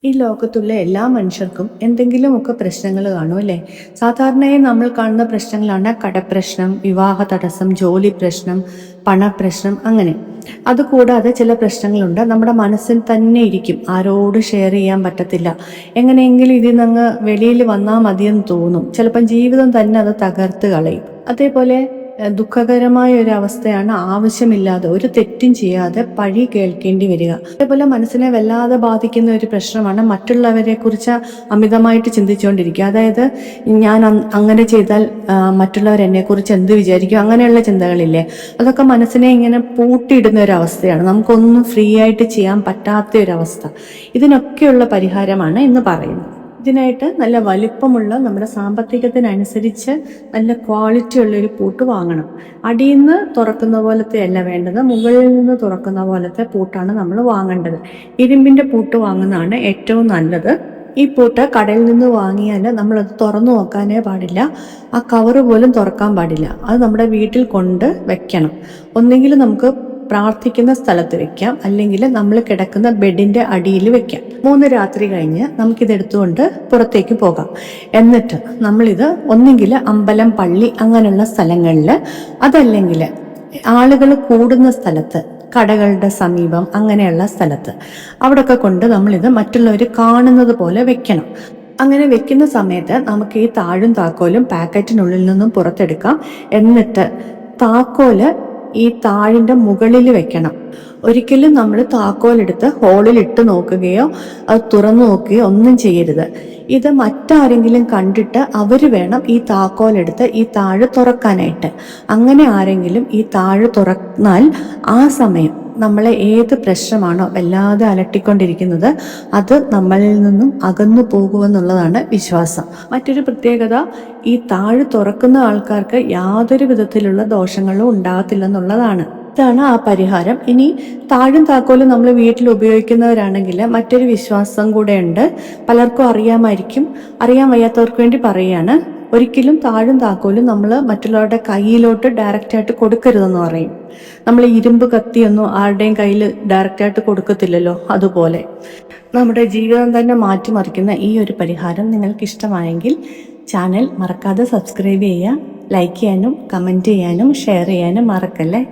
ഈ ലോകത്തുള്ള എല്ലാ മനുഷ്യർക്കും എന്തെങ്കിലുമൊക്കെ പ്രശ്നങ്ങൾ കാണും അല്ലേ? സാധാരണയായി നമ്മൾ കാണുന്ന പ്രശ്നങ്ങളാണ് കടപ്രശ്നം, വിവാഹ തടസ്സം, ജോലി പ്രശ്നം, പണപ്രശ്നം, അങ്ങനെ. അതുകൂടാതെ ചില പ്രശ്നങ്ങളുണ്ട് നമ്മുടെ മനസ്സിൽ തന്നെ ഇരിക്കും, ആരോട് ഷെയർ ചെയ്യാൻ പറ്റത്തില്ല. എങ്ങനെയെങ്കിലും ഇതിൽ നിന്ന് വെളിയിൽ വന്നാൽ മതിയെന്ന് തോന്നും. ചിലപ്പം ജീവിതം തന്നെ അത് തകർത്ത് കളയും. അതേപോലെ ദുഃഖകരമായ ഒരു അവസ്ഥയാണ് ആവശ്യമില്ലാതെ ഒരു തെറ്റും ചെയ്യാതെ പഴി കേൾക്കേണ്ടി വരിക. അതേപോലെ മനസ്സിനെ വല്ലാതെ ബാധിക്കുന്ന ഒരു പ്രശ്നമാണ് മറ്റുള്ളവരെ കുറിച്ച് അമിതമായിട്ട് ചിന്തിച്ചുകൊണ്ടിരിക്കുക. അതായത് ഞാൻ അങ്ങനെ ചെയ്താൽ മറ്റുള്ളവർ എന്നെ കുറിച്ച് എന്ത് വിചാരിക്കും, അങ്ങനെയുള്ള ചിന്തകളില്ലേ, അതൊക്കെ മനസ്സിനെ ഇങ്ങനെ പൂട്ടിയിടുന്ന ഒരു അവസ്ഥയാണ്. നമുക്കൊന്നും ഫ്രീ ആയിട്ട് ചെയ്യാൻ പറ്റാത്ത ഒരു അവസ്ഥ. ഇതിനൊക്കെയുള്ള പരിഹാരമാണ് ഇന്ന് പറയുന്നത്. ഇതിനായിട്ട് നല്ല വലിപ്പമുള്ള നമ്മുടെ സാമ്പത്തികത്തിനനുസരിച്ച് നല്ല ക്വാളിറ്റി ഉള്ള ഒരു പൂട്ട് വാങ്ങണം. അടിയിൽ നിന്ന് തുറക്കുന്ന പോലത്തെ അല്ല വേണ്ടത്, മുകളിൽ നിന്ന് തുറക്കുന്ന പോലത്തെ പൂട്ടാണ് നമ്മൾ വാങ്ങേണ്ടത്. ഇരുമ്പിന്റെ പൂട്ട് വാങ്ങുന്നതാണ് ഏറ്റവും നല്ലത്. ഈ പൂട്ട് കടയിൽ നിന്ന് വാങ്ങിയാൽ നമ്മളത് തുറന്നു നോക്കാനേ പാടില്ല, ആ കവറ് പോലും തുറക്കാൻ പാടില്ല. അത് നമ്മുടെ വീട്ടിൽ കൊണ്ട് വെക്കണം. ഒന്നെങ്കിൽ നമുക്ക് പ്രാർത്ഥിക്കുന്ന സ്ഥലത്ത് വെക്കാം, അല്ലെങ്കിൽ നമ്മൾ കിടക്കുന്ന ബെഡിന്റെ അടിയിൽ വെക്കാം. 3 രാത്രി കഴിഞ്ഞ് നമുക്കിതെടുത്തുകൊണ്ട് പുറത്തേക്ക് പോകാം. എന്നിട്ട് നമ്മളിത് ഒന്നെങ്കിൽ അമ്പലം, പള്ളി അങ്ങനെയുള്ള സ്ഥലങ്ങളിൽ, അതല്ലെങ്കിൽ ആളുകൾ കൂടുന്ന സ്ഥലത്ത്, കടകളുടെ സമീപം അങ്ങനെയുള്ള സ്ഥലത്ത്, അവിടെയൊക്കെ കൊണ്ട് നമ്മളിത് മറ്റുള്ളവർ കാണുന്നത് പോലെ വെക്കണം. അങ്ങനെ വെക്കുന്ന സമയത്ത് നമുക്ക് ഈ താഴും താക്കോലും പാക്കറ്റിനുള്ളിൽ നിന്നും പുറത്തെടുക്കാം. എന്നിട്ട് താക്കോല് ഈ താഴിൻ്റെ മുകളിൽ വെക്കണം. ഒരിക്കലും നമ്മൾ താക്കോലെടുത്ത് ഹോളിൽ ഇട്ട് നോക്കുകയോ അത് തുറന്നു നോക്കുകയോ ഒന്നും ചെയ്യരുത്. ഇത് മറ്റാരെങ്കിലും കണ്ടിട്ട് അവർ വേണം ഈ താക്കോലെടുത്ത് ഈ താഴ് തുറക്കാനായിട്ട്. അങ്ങനെ ആരെങ്കിലും ഈ താഴ് തുറന്നാൽ ആ സമയം നമ്മളെ ഏത് പ്രശ്നമാണോ വല്ലാതെ അലട്ടിക്കൊണ്ടിരിക്കുന്നത് അത് നമ്മളിൽ നിന്നും അകന്നു പോകുമെന്നുള്ളതാണ് വിശ്വാസം. മറ്റൊരു പ്രത്യേകത, ഈ താഴ് തുറക്കുന്ന ആൾക്കാർക്ക് യാതൊരു വിധത്തിലുള്ള ദോഷങ്ങളും ഉണ്ടാകത്തില്ലെന്നുള്ളതാണ്. ഇതാണ് ആ പരിഹാരം. ഇനി താഴും താക്കോലും നമ്മൾ വീട്ടിൽ ഉപയോഗിക്കുന്നവരാണെങ്കിൽ മറ്റൊരു വിശ്വാസം കൂടെ ഉണ്ട്. പലർക്കും അറിയാമായിരിക്കും, അറിയാൻ വയ്യാത്തവർക്ക് വേണ്ടി പറയുകയാണ്. ഒരിക്കലും താഴും താക്കോലും നമ്മൾ മറ്റുള്ളവരുടെ കയ്യിലോട്ട് ഡയറക്റ്റായിട്ട് കൊടുക്കരുതെന്ന് പറയും. നമ്മൾ ഇരുമ്പ് കത്തിയൊന്നും ആരുടെയും കയ്യിൽ ഡയറക്റ്റായിട്ട് കൊടുക്കത്തില്ലല്ലോ, അതുപോലെ നമ്മുടെ ജീവിതം തന്നെ മാറ്റിമറിക്കുന്ന ഈ ഒരു പരിഹാരം നിങ്ങൾക്ക് ഇഷ്ടമായെങ്കിൽ ചാനൽ മറക്കാതെ സബ്സ്ക്രൈബ് ചെയ്യുക. ലൈക്ക് ചെയ്യാനും കമൻറ്റ് ചെയ്യാനും ഷെയർ ചെയ്യാനും മറക്കല്ലേ.